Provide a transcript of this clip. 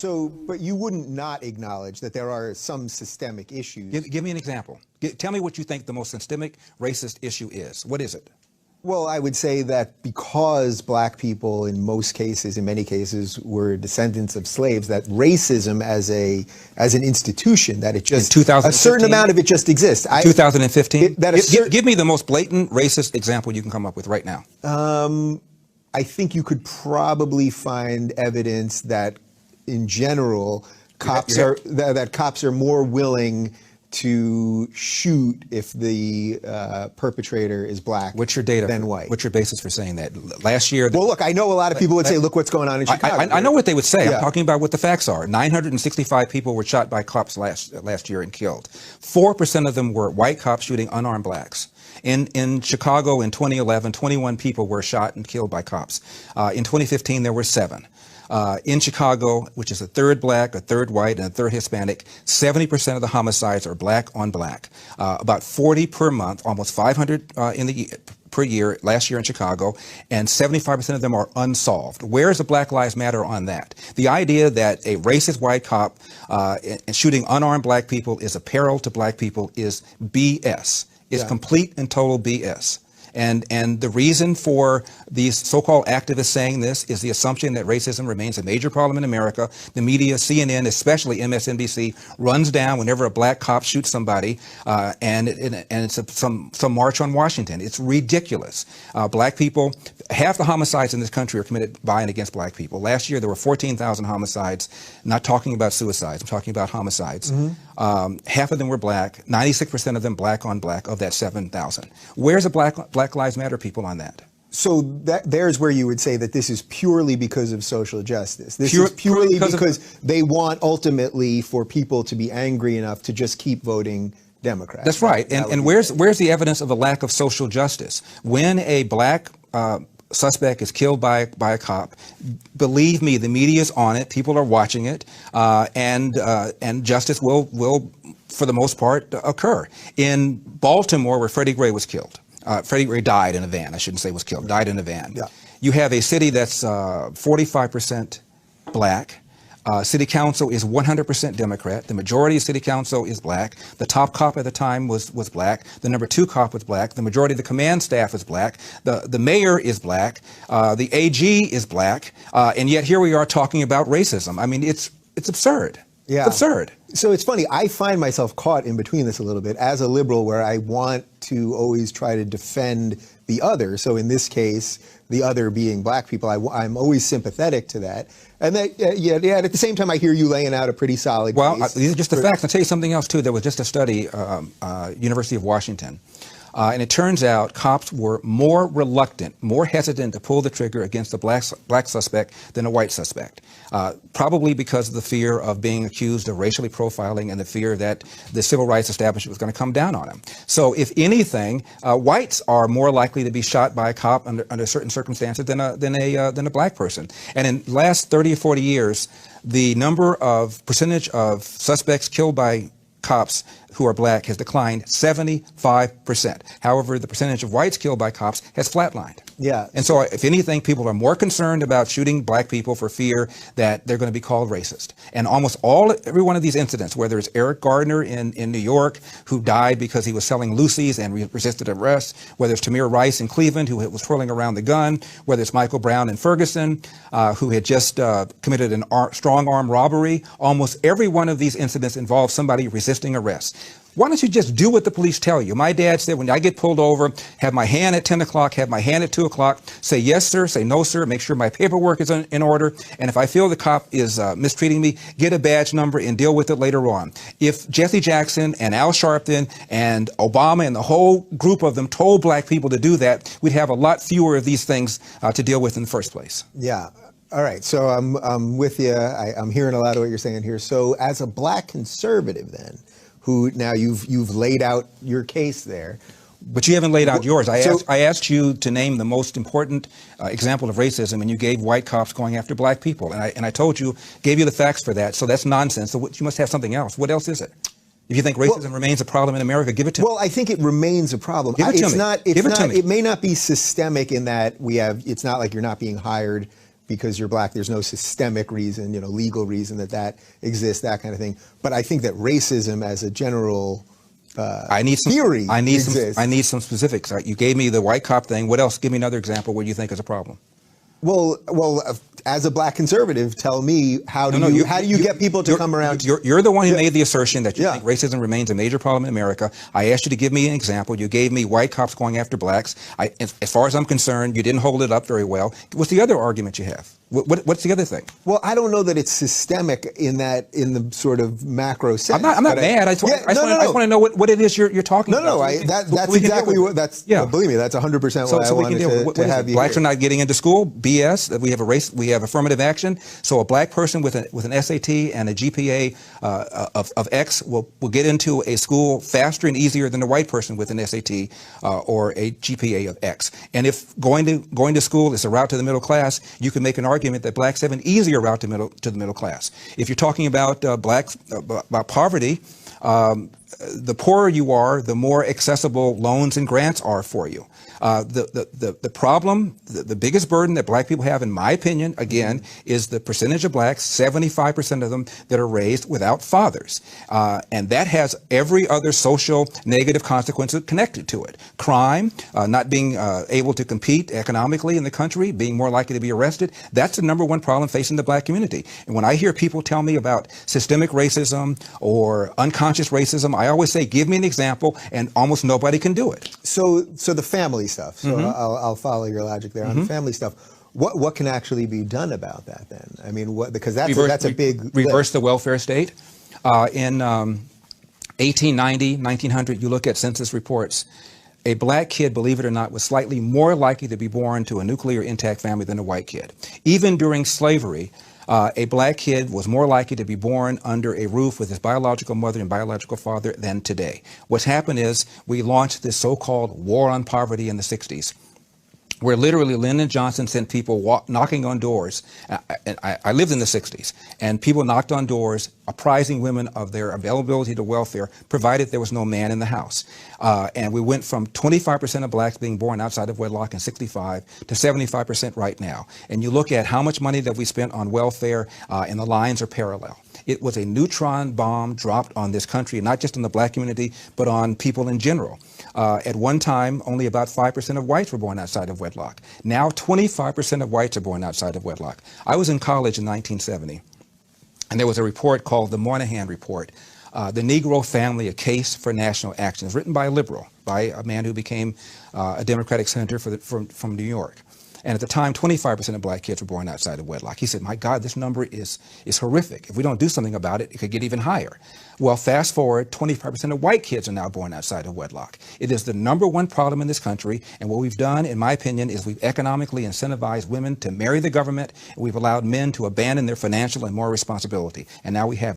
So, but you wouldn't not acknowledge that there are some systemic issues. Give me an example. Tell me what you think the most systemic racist issue is. What is it? Well, I would say that because black people, in most cases, in many cases, were descendants of slaves, that racism as an institution, that it just a certain amount of it just exists. 2015. Give me the most blatant racist example you can come up with right now. I think you could probably find evidence that, in general, cops are more willing to shoot if the perpetrator is black than white. What's your basis for saying that? Last year... Well, look, I know a lot of people would say, look what's going on in Chicago. I know what they would say. Yeah. I'm talking about what the facts are. 965 people were shot by cops last year and killed. 4% of them were white cops shooting unarmed blacks. In Chicago in 2011, 21 people were shot and killed by cops. In 2015, there were 7. In Chicago, which is a third black, a third white, and a third Hispanic, 70% of the homicides are black on black. About 40 per month, almost 500 per year last year in Chicago, and 75% of them are unsolved. Where is the Black Lives Matter on that? The idea that a racist white cop and shooting unarmed black people is a peril to black people is BS. It's complete and total BS. And the reason for these so-called activists saying this is the assumption that racism remains a major problem in America. The media, CNN, especially MSNBC, runs down whenever a black cop shoots somebody, and it's some march on Washington. It's ridiculous. Black people, half the homicides in this country are committed by and against black people. Last year there were 14,000 homicides. I'm not talking about suicides. I'm talking about homicides. Half of them were black. 96% of them black on black of that 7,000. Where's the Black Lives Matter people on that? So there's where you would say that this is purely because of social justice. This is purely because they want ultimately for people to be angry enough to just keep voting Democrat. That's right. And where's the evidence of a lack of social justice? When a black suspect is killed by a cop, believe me, the media's on it. People are watching it, and justice will, for the most part, occur. In Baltimore, where Freddie Gray was killed, Freddie Gray died in a van. I shouldn't say was killed. Died in a van. Yeah. You have a city that's 45% black. City council is 100% Democrat. The majority of city council is black. The top cop at the time was black. The number 2 cop was black. The majority of the command staff is black. The mayor is black. The AG is black. And yet here we are talking about racism. I mean, it's absurd. Yeah. It's absurd. So it's funny. I find myself caught in between this a little bit as a liberal, where I want to always try to defend the other. So in this case, the other being black people, I'm always sympathetic to that. And that, at the same time, I hear you laying out a pretty solid case. These are just the facts. I'll tell you something else, too. There was just a study, University of Washington. And it turns out cops were more reluctant, more hesitant to pull the trigger against a black suspect than a white suspect, probably because of the fear of being accused of racially profiling and the fear that the civil rights establishment was going to come down on them. So if anything, whites are more likely to be shot by a cop under certain circumstances than a black person. And in the last 30 or 40 years, the percentage of suspects killed by cops who are black has declined 75%. However, the percentage of whites killed by cops has flatlined. Yeah. And so if anything, people are more concerned about shooting black people for fear that they're going to be called racist. And almost every one of these incidents, whether it's Eric Gardner in New York, who died because he was selling Lucy's and resisted arrest, whether it's Tamir Rice in Cleveland, who was twirling around the gun, whether it's Michael Brown in Ferguson, who had just committed a strong arm robbery, almost every one of these incidents involved somebody resisting arrest. Why don't you just do what the police tell you? My dad said, when I get pulled over, have my hand at 10 o'clock, have my hand at 2 o'clock, say yes, sir, say no, sir, make sure my paperwork is in order. And if I feel the cop is mistreating me, get a badge number and deal with it later on. If Jesse Jackson and Al Sharpton and Obama and the whole group of them told black people to do that, we'd have a lot fewer of these things to deal with in the first place. Yeah. All right. So I'm with you. I'm hearing a lot of what you're saying here. So as a black conservative then, who now you've laid out your case there. But you haven't laid out yours. I asked you to name the most important example of racism, and you gave white cops going after black people. And I told you, gave you the facts for that. So that's nonsense. So you must have something else. What else is it? If you think racism remains a problem in America, give it to me. Well, I think it remains a problem. Give it to me. It may not be systemic in that it's not like you're not being hired because you're black, there's no systemic reason, legal reason that exists, that kind of thing. But I think that racism as a general theory exists. I need some specifics. You gave me the white cop thing. What else? Give me another example where you think is a problem. Well, as a black conservative, tell me how do you get people to come around? You're the one who made the assertion that you think racism remains a major problem in America. I asked you to give me an example. You gave me white cops going after blacks. As far as I'm concerned, you didn't hold it up very well. What's the other argument you have? What's the other thing? Well, I don't know that it's systemic in the sort of macro sense. I'm not mad. I just want to know what it is you're talking about. That's exactly what believe me, that's 100% what I wanted to have you Blacks hear. are not getting into school. BS. We have affirmative action. So a black person with an SAT and a GPA of X will get into a school faster and easier than a white person with an SAT or a GPA of X. And if going to school is a route to the middle class, you can make an argument that blacks have an easier route to the middle class. If you're talking about about poverty, the poorer you are, the more accessible loans and grants are for you. The problem, the biggest burden that black people have, in my opinion, again, is the percentage of blacks, 75% of them, that are raised without fathers. And that has every other social negative consequence connected to it. Crime, not being able to compete economically in the country, being more likely to be arrested. That's the number one problem facing the black community. And when I hear people tell me about systemic racism or unconscious racism, I always say, give me an example, and almost nobody can do it. So the family stuff. So I'll follow your logic there on the family stuff. What can actually be done about that then? I mean, because that's a big reverse the welfare state. In 1890, 1900, you look at census reports. A black kid, believe it or not, was slightly more likely to be born to a nuclear intact family than a white kid. Even during slavery, a black kid was more likely to be born under a roof with his biological mother and biological father than today. What's happened is we launched this so-called war on poverty in the 60s, where literally Lyndon Johnson sent people knocking on doors. I lived in the 60s, and people knocked on doors apprising women of their availability to welfare, provided there was no man in the house. And we went from 25% of blacks being born outside of wedlock in 65 to 75% right now. And you look at how much money that we spent on welfare, and the lines are parallel. It was a neutron bomb dropped on this country, not just on the black community, but on people in general. At one time, only about 5% of whites were born outside of wedlock. Now, 25% of whites are born outside of wedlock. I was in college in 1970, and there was a report called the Moynihan Report, The Negro Family, A Case for National Action. It was written by a liberal, by a man who became a Democratic senator from New York. And at the time, 25% of black kids were born outside of wedlock. He said, my God, this number is horrific. If we don't do something about it, it could get even higher. Well, fast forward, 25% of white kids are now born outside of wedlock. It is the number one problem in this country. And what we've done, in my opinion, is we've economically incentivized women to marry the government, and we've allowed men to abandon their financial and moral responsibility. And now we have